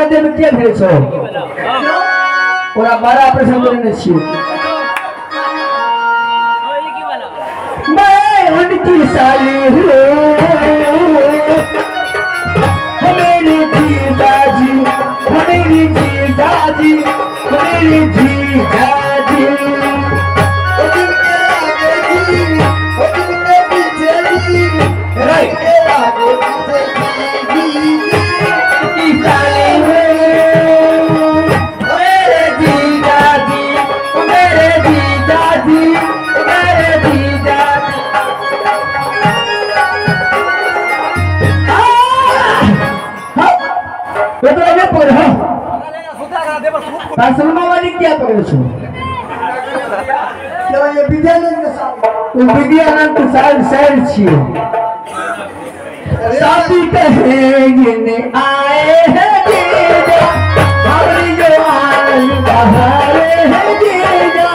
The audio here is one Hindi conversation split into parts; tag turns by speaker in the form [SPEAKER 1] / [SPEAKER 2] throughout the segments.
[SPEAKER 1] देह में क्या भेज हो और आप 12 ऑपरेशन करने छिए मैं उनकी साली हूँ मेरी जीजाजी मेरी जीजाजी मेरी जीजाजी सलमा वाली क्या करे छो क्या ये विद्यानंद के साथ शहर छिए शादी कहेंगे ने आए हैं जीजा हमारी जवान बहारे हैं जीजा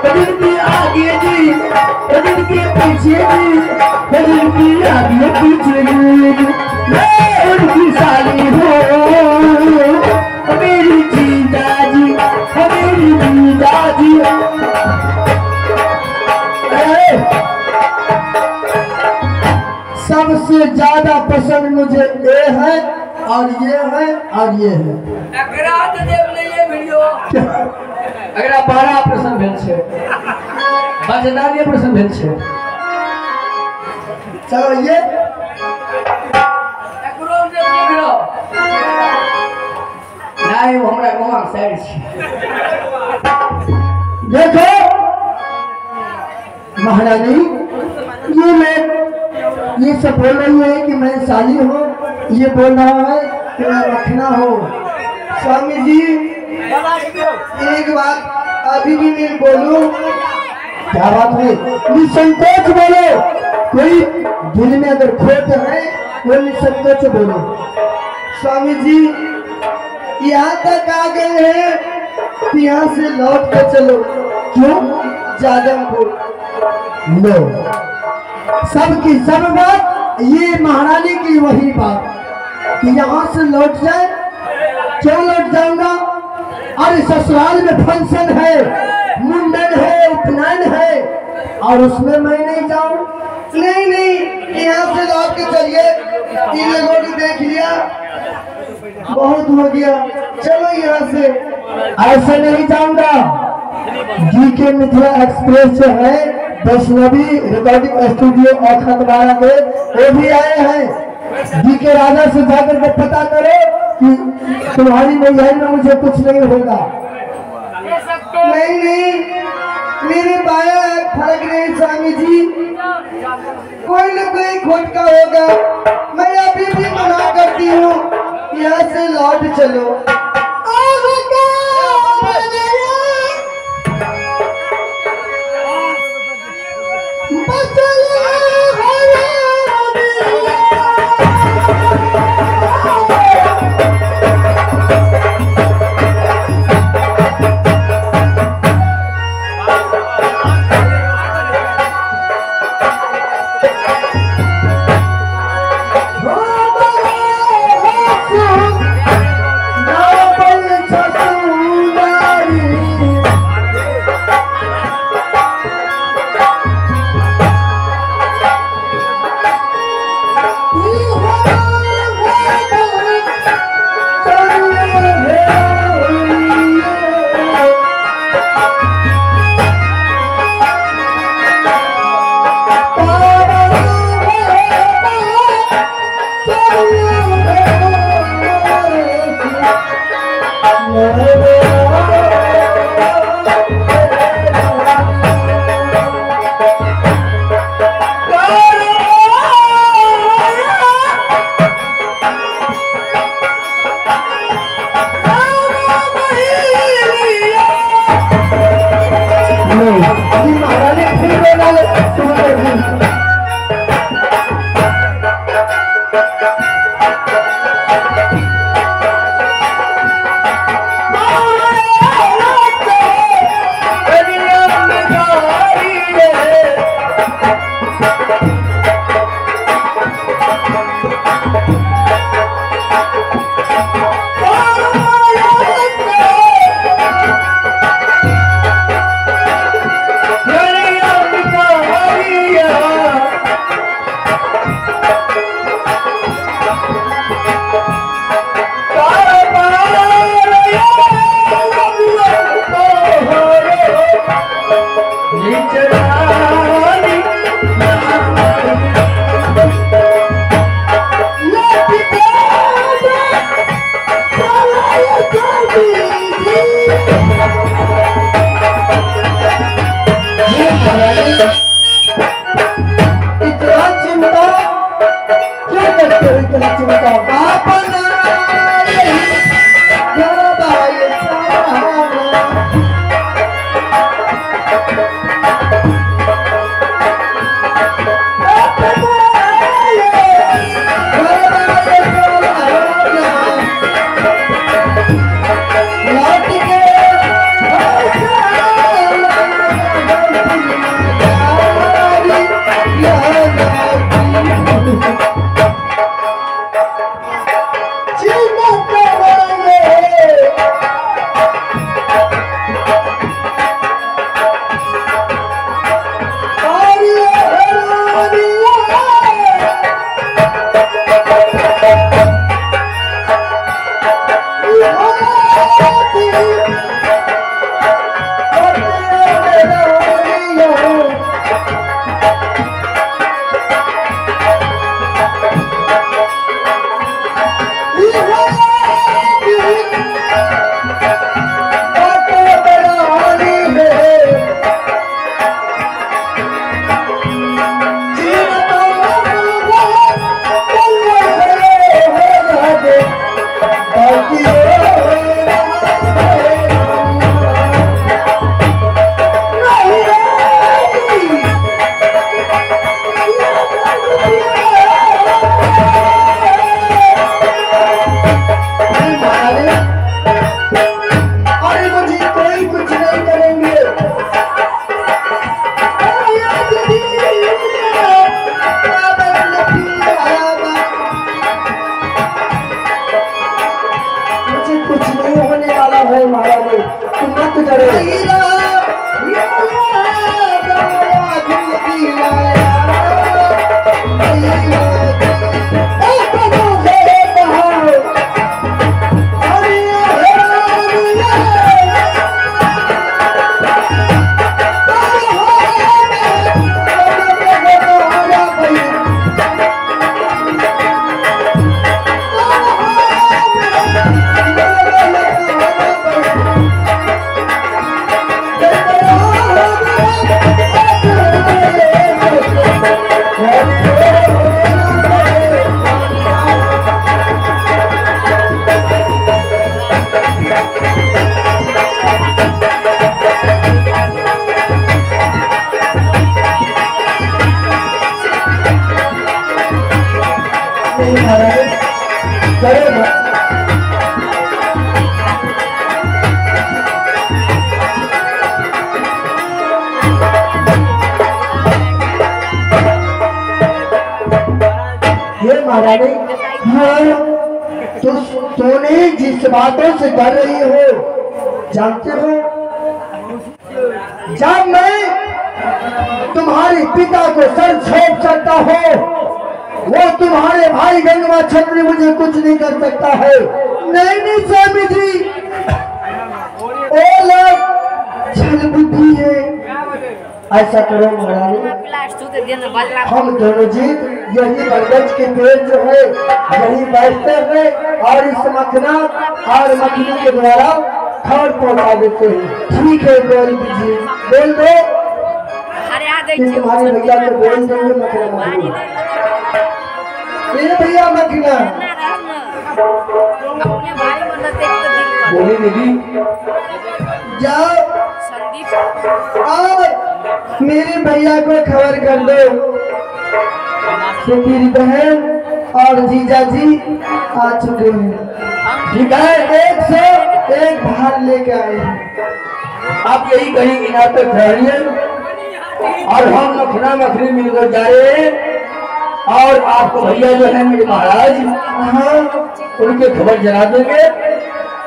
[SPEAKER 1] जिनकी आगे जी जिनके पीछे जी जिनकी आगे पीछे जी मैं उनकी साली हूँ मेरी जीजा जी मेरी जीजा जी सबसे ज्यादा पसंद मुझे ये है और ये है और ये है अगर आप 12 ऑपरेशन भेल छे बजदारी ऑपरेशन भेल छे चलो ये नहीं वो हमरा गांव साइड छे देखो महारानी ये सब बोल रही है कि मैं साली हूँ ये बोल रहा है कि मैं रखना हो स्वामी जी एक बात अभी भी मैं बोलूं क्या बात है निसंकोच बोलो कोई दिल में अगर खोट है वो निसंकोच बोलो स्वामी जी यहाँ तक आ गए हैं यहाँ से लौट के चलो क्यों जादमपुर लो सबकी सब बात ये महारानी की वही बात कि यहाँ से लौट जाए क्यों लौट जाऊंगा अरे ससुराल में फंक्शन है मुंडन है उपनयन है और उसमें मैं नहीं जाऊं नहीं यहाँ से लौट के चलिए 3 लोगों ने देख लिया बहुत हो गया चलो यहाँ से ऐसे नहीं जाऊंगा जी के मिथिला एक्सप्रेस जो है वैष्णवी रिकॉर्डिंग स्टूडियो और खतवाड़ा के वो भी आए हैं जी के राजा से जाकर के पता करो कि तुम्हारी नैयाई में मुझे कुछ नहीं होगा नहीं मेरे पाया फर्क नहीं स्वामी जी कोई न कोई खोट का होगा मैं अभी भी मना करती हूँ यहाँ से लौट चलो महारानी तूने जिस बातों से कर रही हो जानते हो, जब मैं तुम्हारे पिता को सर छोड़ सकता हो, वो तुम्हारे भाई गंगवा छत्री मुझे कुछ नहीं कर सकता है। नहीं स्वामी जी, ओ लोग छल बुद्धि है। ऐसा करो महारानी, हम दोनों जीत यही बरगद के पेड़ जो है यही बैठते हैं और इस मखना और मखनी के द्वारा खबर पहुंचा देते हैं। ठीक है, बोल दीजिए, बोल दो कि तुम्हारे भैया को बोल देंगे मखना मखनी। भैया मखना बोले दीदी जाओ और मेरे भैया को खबर कर दो कि मेरी बहन और जीजा जी आ चुके हैं।
[SPEAKER 2] ठीक है,
[SPEAKER 1] 101 भार लेके आए हैं।
[SPEAKER 2] आप यही कहीं इनार तक ठहरिए और हम मखना मखनी मिलकर जा रहे हैं। और आपको भैया जो है मेरे महाराज,
[SPEAKER 1] हाँ
[SPEAKER 2] उनके खबर जला देंगे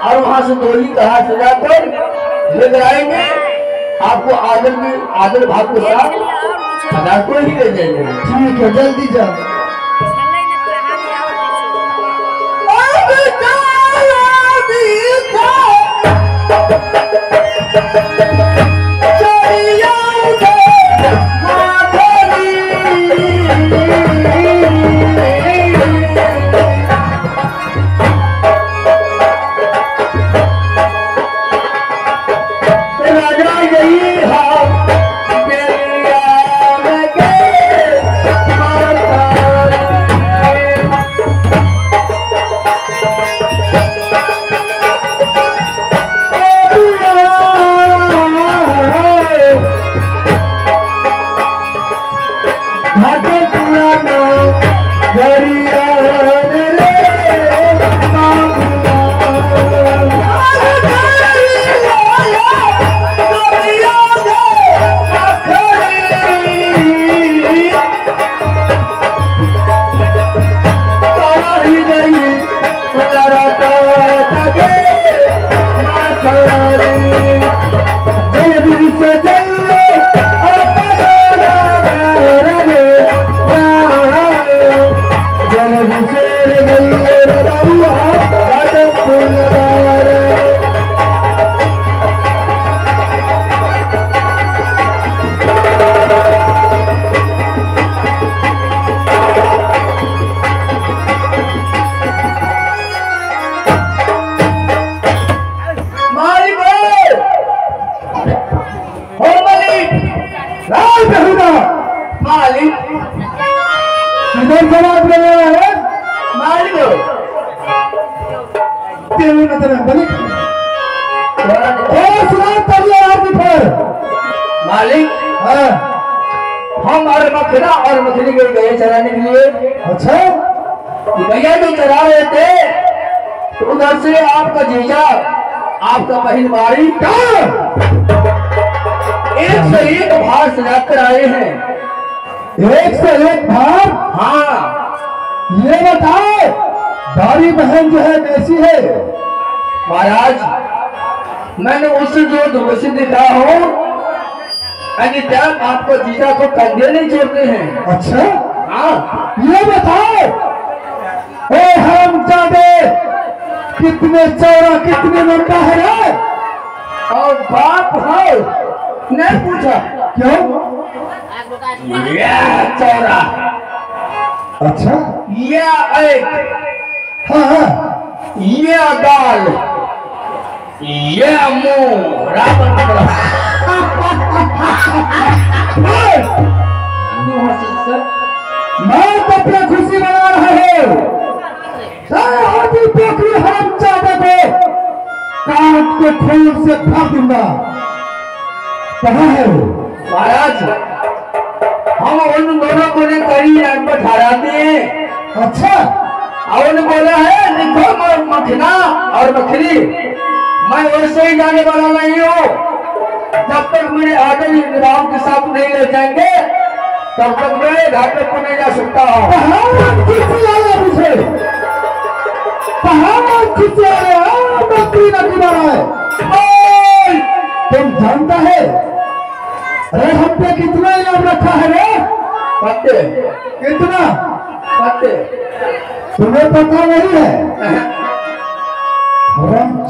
[SPEAKER 2] और वहां से डोली कहा सजाकर लेकर आएंगे। आपको आदर भाव के साथ पदार्थ को ही ले जाएंगे।
[SPEAKER 1] ठीक है, जल्दी जाओ।
[SPEAKER 2] मालिक, हम और मखना और मछली के गए चराने के लिए। अच्छा, भैया जो चरा रहे थे तो उधर से आपका जीजा, आपका बहन बारी एक से एक भार सजा कर आए हैं।
[SPEAKER 1] एक से एक भार?
[SPEAKER 2] हाँ।
[SPEAKER 1] ये बताओ बारी बहन जो है कैसी है?
[SPEAKER 2] महाराज, मैंने उससे जो दूरदर्शी दिखा हूँ, जब आपको जीजा को कंधे नहीं छोड़ते हैं।
[SPEAKER 1] अच्छा,
[SPEAKER 2] हाँ।
[SPEAKER 1] ये बताओ हम जादे कितने चौड़ा कितने लंबा है रे?
[SPEAKER 2] और बाप है नहीं पूछा
[SPEAKER 1] क्यों?
[SPEAKER 2] ये चौड़ा।
[SPEAKER 1] अच्छा,
[SPEAKER 2] ये एक,
[SPEAKER 1] हाँ,
[SPEAKER 2] ये गाल, ये मुंह रावण
[SPEAKER 1] मैं तो अपना खुशी मना रहा हूँ। पोखरी हम चाहते थे काट के खून से फाड़ दूंगा। कहाँ है वो?
[SPEAKER 2] महाराज, हम उन दोनों को ने कड़ी आग पर ठहराते हैं।
[SPEAKER 1] अच्छा,
[SPEAKER 2] और बोला है देखो मखना और मछली, मैं वैसे ही जाने वाला नहीं हूँ। जब तक मेरे आदर निभाव के साथ नहीं ले जाएंगे तब तक मैं घाट पर को नहीं जा सकता हूँ।
[SPEAKER 1] मुझे तुम जानता है अरे हम पे कितना इनाम रखा है रे?
[SPEAKER 2] पत्ते
[SPEAKER 1] कितना?
[SPEAKER 2] पत्ते
[SPEAKER 1] तुम्हें पता नहीं है?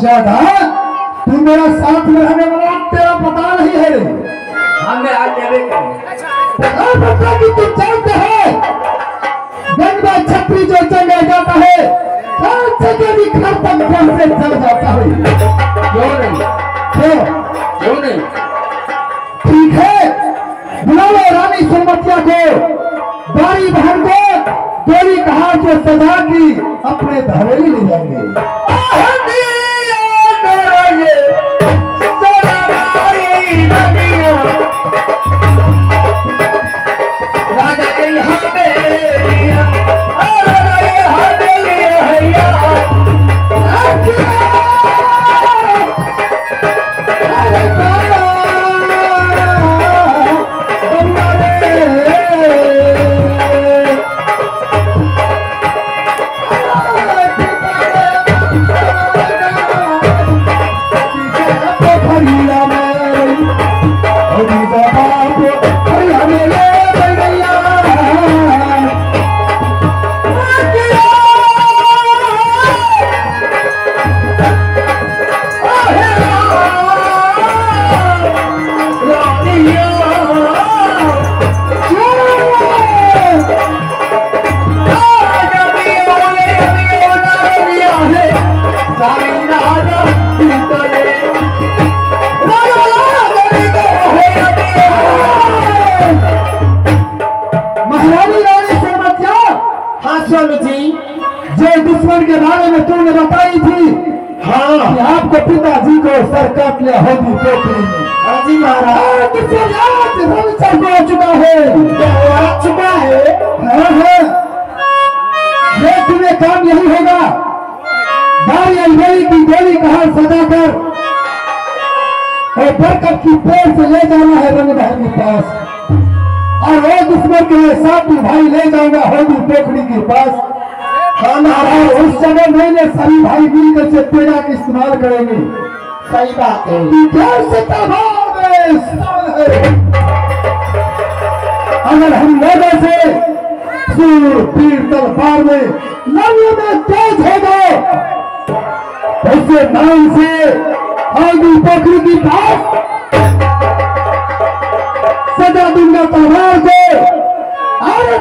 [SPEAKER 1] ज्यादा तू मेरा साथ में रहने वाला, तेरा पता नहीं है रे?
[SPEAKER 2] हमें आज देवे
[SPEAKER 1] पता कि तुम जानते हैं गंगा छत्री जो जंगल जाता है जगह भी खत्म से चल जाता है।
[SPEAKER 2] क्यों नहीं?
[SPEAKER 1] क्यों
[SPEAKER 2] नहीं?
[SPEAKER 1] ठीक है, बुला लो रानी सुरमतिया को, बारी बहन को, गोली कहा जो सजा की अपने धरेली ले जाएंगे।
[SPEAKER 2] सोना दुश्मन के बारे में तुमने बताई थी
[SPEAKER 1] हाँ
[SPEAKER 2] कि आपको पिताजी को सर काट लिया होगी पोखरी में।
[SPEAKER 1] हाँ जी महाराज
[SPEAKER 2] हो चुका है,
[SPEAKER 1] आ चुका है।
[SPEAKER 2] हाँ हाँ, ये तुम्हें काम यही होगा, बारी अलगोली की गोली कहा सजा कर और बरकत की पेड़ से ले जाना है रंग भाई के पास, और वो दुश्मन के साथ भाई ले जाऊंगा होगी पोखरी के पास।
[SPEAKER 1] हाँ महाराज,
[SPEAKER 2] और उस समय मैंने सभी भाई मिलकर से तेजा का इस्तेमाल करेंगे।
[SPEAKER 1] सही बात है।
[SPEAKER 2] अगर हम लोगों से सूर पीर तलवार में लड़ने में तेज हो गए उससे नाम से होगी पोखरी की पास सजा दूंगा तलवार से। अरे